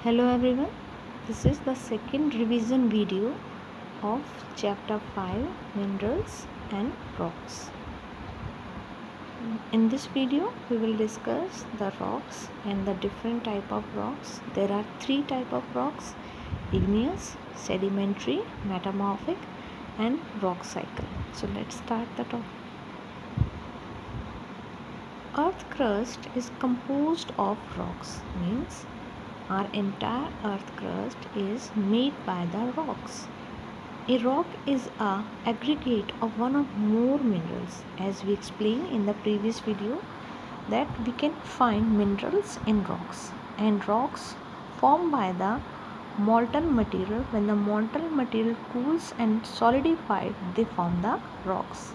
Hello everyone, this is the second revision video of chapter 5 Minerals and Rocks. In this video we will discuss the rocks and the different type of rocks. There are three type of rocks: igneous, sedimentary, metamorphic and rock cycle. So let's start the topic. Earth crust is composed of rocks, means our entire earth crust is made by the rocks. A rock is an aggregate of one or more minerals. As we explained in the previous video, that we can find minerals in rocks, and rocks formed by the molten material. When the molten material cools and solidified, they form the rocks.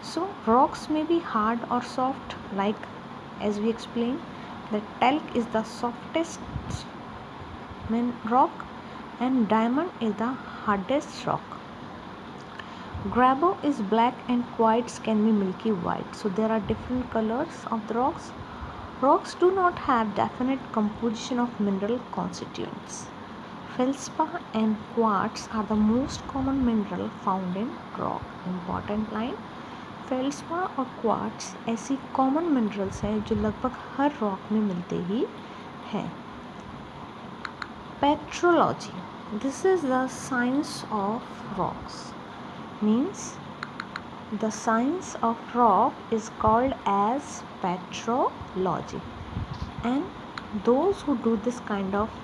So rocks may be hard or soft, like as we explained, the talc is the softest rock and diamond is the hardest rock. Grabo is black and quartz can be milky white. So there are different colors of the rocks. Rocks do not have definite composition of mineral constituents. Feldspar and quartz are the most common mineral found in rock. Important line: feldspar और quartz ऐसी common minerals हैं जो लगभग हर rock में मिलते ही हैं. Petrology, this is the science of rocks. Means the science of rock is called as petrology, and those who do this kind of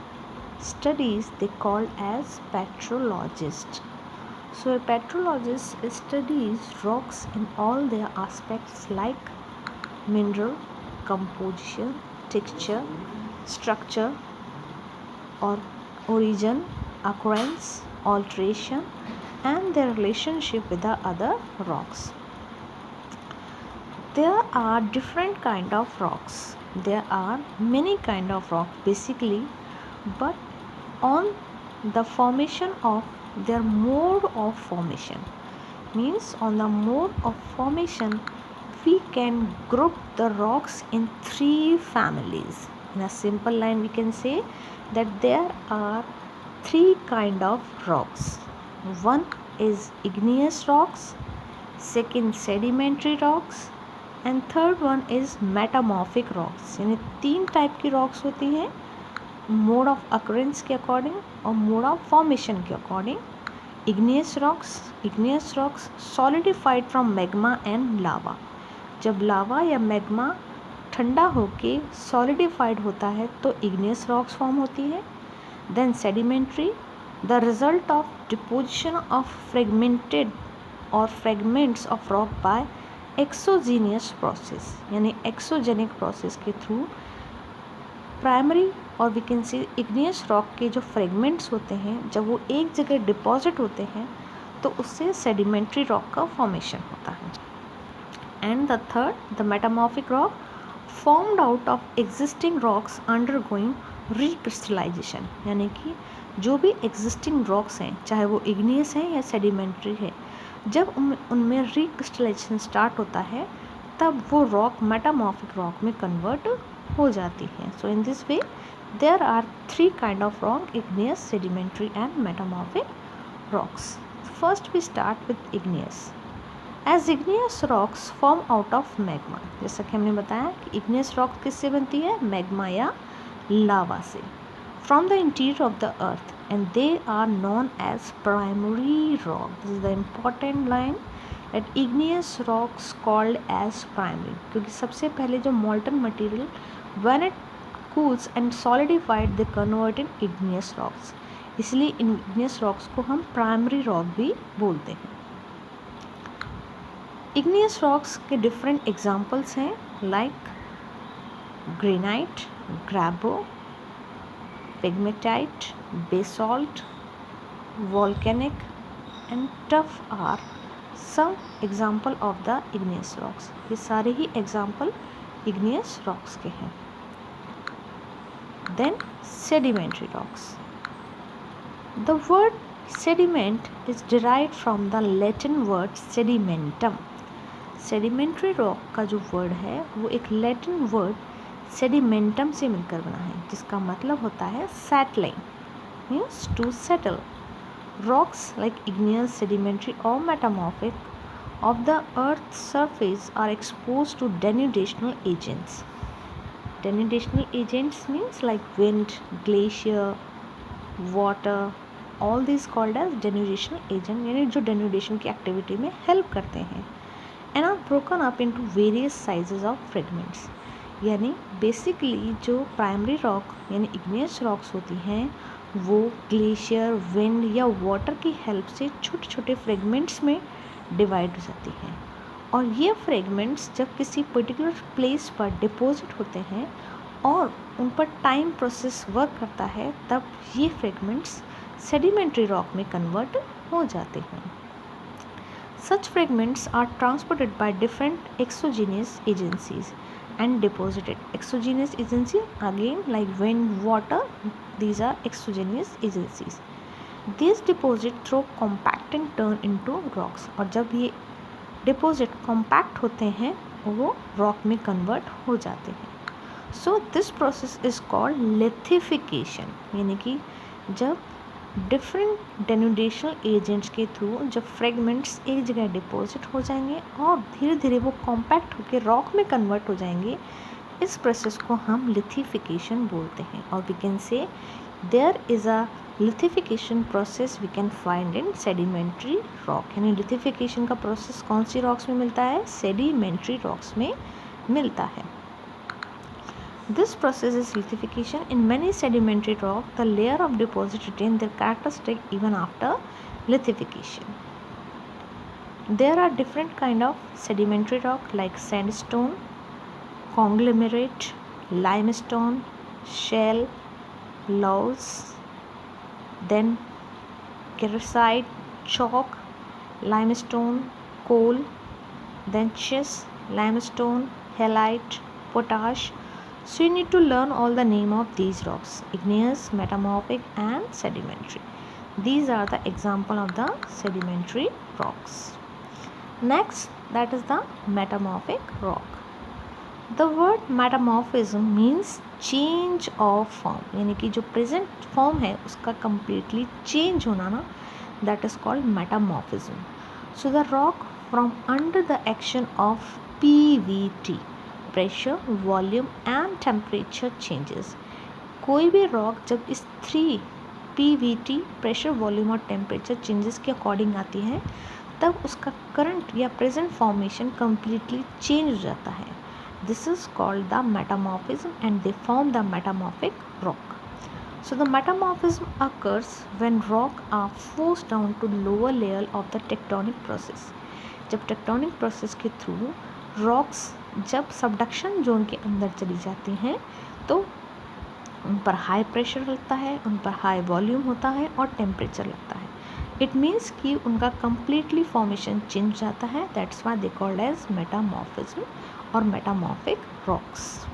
studies they called as petrologist. So a petrologist studies rocks in all their aspects like mineral composition, texture, structure, or origin, occurrence, alteration, and their relationship with the other rocks. There are different kind of rocks. There are many kind of rock basically, but on the formation of their mode of formation, means on the mode of formation we can group the rocks in three families. In a simple line we can say that there are three kind of rocks. One is igneous rocks, second sedimentary rocks, and third one is metamorphic rocks. यानी तीन type की rocks होती हैं, mode of occurrence के according और mode of formation के according. igneous rocks solidified from magma and lava. जब लावा या मैग्मा ठंडा होके सॉलिडिफाइड होता है तो igneous rocks फॉर्म होती है. Then sedimentary, the result of deposition of fragmented और fragments of rock by exogenous process, यानी एक्सोजेनिक प्रोसेस के थ्रू प्राइमरी और we can see igneous rock के जो फ्रेगमेंट्स होते हैं जब वो एक जगह डिपॉजिट होते हैं तो उससे सेडिमेंट्री रॉक का फॉर्मेशन होता है. And the third, the metamorphic rock formed out of existing rocks undergoing recrystallisation, यानी कि जो भी एग्जिस्टिंग रॉक्स हैं चाहे वो इग्नियस हैं या सेडिमेंट्री है, जब उनमें रिक्रिस्टलाइजेशन स्टार्ट होता है तब वो रॉक मेटामॉर्फिक रॉक में कन्वर्ट हो जाती है. So in this way there are three kind of rock: igneous, sedimentary and metamorphic rocks. First we start with igneous. As igneous rocks form out of magma, जैसा कि हमने बताया कि igneous rock किससे बनती है, मैग्मा या लावा से, from the interior of the earth, and they are known as primary rock. This is the important line, that igneous rocks called as primary, क्योंकि सबसे पहले जो molten material when it cools and solidified they convert in igneous rocks, इसलिए igneous rocks को हम primary rock भी बोलते हैं. igneous rocks के different examples हैं like granite, grabo, pegmatite, basalt, volcanic and tuff are some example of the igneous rocks. ये सारे ही example igneous rocks के हैं. Then sedimentary rocks. The word sediment is derived from the Latin word sedimentum. Sedimentary rock का जो word है वो एक Latin word sedimentum से मिलकर बना है, जिसका मतलब होता है settling, means to settle. Rocks like igneous, sedimentary or metamorphic of the earth's surface are exposed to denudational agents. Denudational agents means like wind, glacier, water, all these called as denudational agent, यानी जो denudation की activity में help करते हैं, and are broken up into various sizes of fragments. यानी basically जो primary rock यानी igneous rocks होती हैं वो ग्लेशियर, विंड या वाटर की हेल्प से छोटे छोटे फ्रेगमेंट्स में डिवाइड हो जाती हैं, और ये फ्रेगमेंट्स जब किसी पर्टिकुलर प्लेस पर डिपॉजिट होते हैं और उन पर टाइम प्रोसेस वर्क करता है, तब ये फ्रेगमेंट्स सेडिमेंट्री रॉक में कन्वर्ट हो जाते हैं। Such fragments are transported by different exogenous agencies and deposited. Exogenous agency again like wind, water, these are exogenous agencies. These deposit through compact and turn into rocks. और जब ये deposit compact होते हैं वो rock में convert हो जाते हैं. So this process is called lithification, यानी कि जब डिफरेंट डेनुडेशनल एजेंट्स के थ्रू जब फ्रेगमेंट्स एक जगह डिपॉजिट हो जाएंगे और धीरे धीरे वो कॉम्पैक्ट होकर रॉक में कन्वर्ट हो जाएंगे, इस प्रोसेस को हम लिथिफिकेशन बोलते हैं। और we can say there is a lithification process we can find in sedimentary rock, यानी लिथिफिकेशन का प्रोसेस कौन सी रॉक्स में मिलता है? सेडिमेंट्री रॉक्स में मिलता है। This process is lithification. In many sedimentary rock, the layer of deposit retain their characteristic even after lithification. There are different kind of sedimentary rock like sandstone, conglomerate, limestone, shale, loess, then calcite, chalk, limestone, coal, then schist, limestone, halite, potash. So you need to learn all the name of these rocks: igneous, metamorphic and sedimentary. These are the example of the sedimentary rocks. Next, that is the metamorphic rock. The word metamorphism means change of form, यानी कि जो present form है उसका completely change होना ना, that is called metamorphism. So the rock from under the action of PVT, pressure, volume and temperature changes, कोई भी rock जब इस 3 PVT प्रेशर, वॉल्यूम और टेम्परेचर चेंजेस के अकॉर्डिंग आती है, तब उसका करंट या प्रेजेंट फॉर्मेशन कम्प्लीटली चेंज हो जाता है. This is called the metamorphism and they form the metamorphic rock. So the metamorphism occurs when rock are forced down to lower layer of the tectonic process. जब tectonic process के through rocks जब subduction zone के अंदर चली जाती हैं तो उन पर हाई प्रेशर लगता है, उन पर हाई वॉल्यूम होता है और टेम्परेचर लगता है. इट मीन्स कि उनका कम्प्लीटली फॉर्मेशन चेंज जाता है. That's why they called as metamorphism और metamorphic rocks.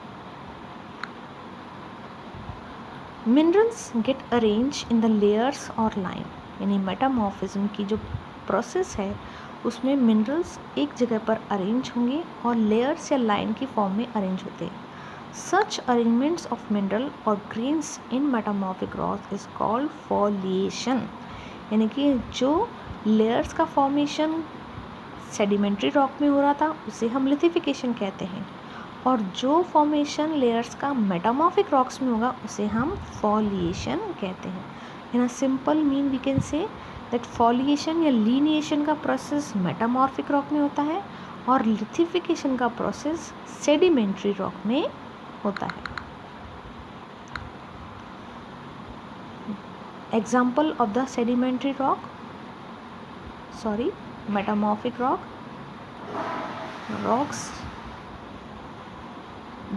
Minerals get arrange in the layers और लाइन, यानी मेटामॉर्फिज्म की जो प्रोसेस है उसमें मिनरल्स एक जगह पर अरेंज होंगे और लेयर्स या लाइन की फॉर्म में अरेंज होते हैं. सच अरेंजमेंट्स ऑफ मिनरल और grains in metamorphic rock is called foliation, यानी कि जो लेयर्स का फॉर्मेशन सेडिमेंट्री रॉक में हो रहा था उसे हम लिथिफिकेशन कहते हैं, और जो फॉर्मेशन लेयर्स का मेटामॉर्फिक रॉक्स में होगा उसे हम फॉलिएशन कहते हैं. In a simple mean we can say that foliation या लीनिएशन का प्रोसेस मेटामॉर्फिक रॉक में होता है और लिथिफिकेशन का प्रोसेस सेडिमेंट्री रॉक में होता है. Example of the sedimentary rock, metamorphic rocks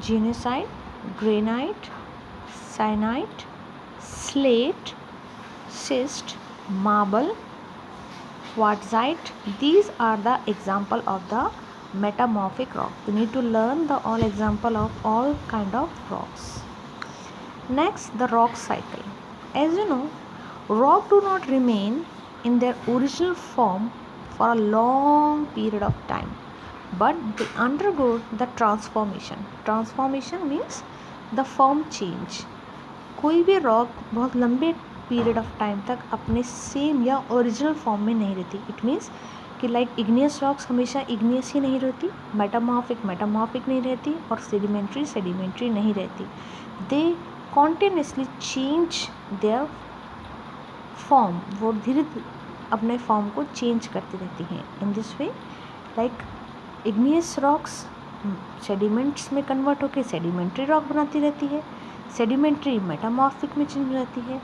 gneiss, granite, syenite, slate, schist, marble, quartzite. These are the example of the metamorphic rock. You need to learn the all example of all kind of rocks. Next, the rock cycle. As you know, rock do not remain in their original form for a long period of time, but they undergo the transformation. Transformation means the form change, कोई भी rock बहुत लंबे period of time तक अपने same या original form में नहीं रहती। इट मीन्स कि लाइक इग्नियस रॉक्स हमेशा इग्नियस ही नहीं रहती, मेटामॉर्फिक नहीं रहती, और सेडिमेंट्री नहीं रहती। दे कॉन्टिन्यूसली चेंज देयर फॉर्म, वो धीरे धीरे अपने फॉर्म को चेंज करती रहती हैं। इन this way like igneous rocks sediments में कन्वर्ट होकर सेडिमेंट्री रॉक बनाती रहती है, सेडिमेंट्री मेटामॉर्फिक में चेंज हो जाती है,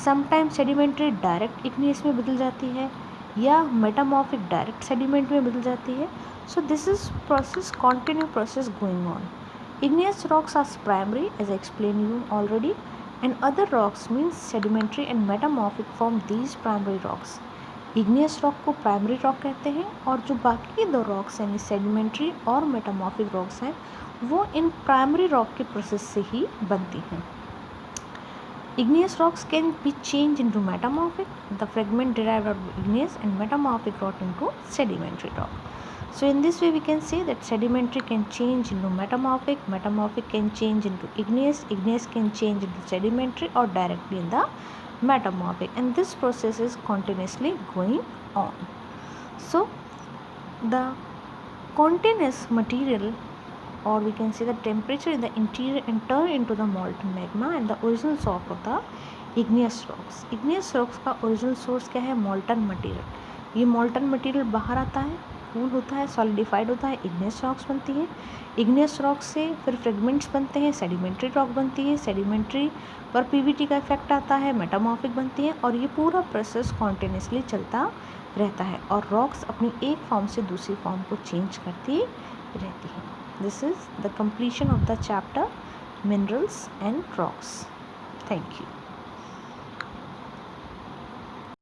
समटाइम सेडिमेंट्री डायरेक्ट इग्नियस में बदल जाती है, या मेटामॉर्फिक डायरेक्ट सेडिमेंट में बदल जाती है। So this is process, continue process going on. Igneous rocks are primary, as I explained you already, and other rocks means sedimentary and metamorphic from these primary rocks. Igneous rock को primary rock कहते हैं, और जो बाकी के दो rocks यानी sedimentary और metamorphic rocks हैं वो इन primary rock के process से ही बनती हैं। Igneous rocks can be changed into metamorphic, the fragment derived out of igneous and metamorphic rock into sedimentary rock. So in this way we can say that sedimentary can change into metamorphic can change into igneous can change into sedimentary or directly in the metamorphic, and this process is continuously going on. So the continuous material, or we can say the temperature in the interior enter into the molten magma and the original source of the igneous rocks. Igneous rocks का original source क्या है? molten material. ये molten material बाहर आता है, cool होता है, solidified होता है, इग्नियस रॉक्स बनती है। इग्नियस रॉक्स से फिर फ्रेगमेंट्स बनते हैं, सेडिमेंट्री रॉक बनती है, सेडिमेंट्री पर पीवीटी का इफेक्ट आता है, मेटामॉर्फिक बनती है, और ये पूरा प्रोसेस कॉन्टिन्यूसली चलता रहता है और रॉक्स अपनी एक फॉर्म से दूसरी फॉर्म को चेंज करती रहती है। This is the completion of the chapter minerals and rocks. Thank you.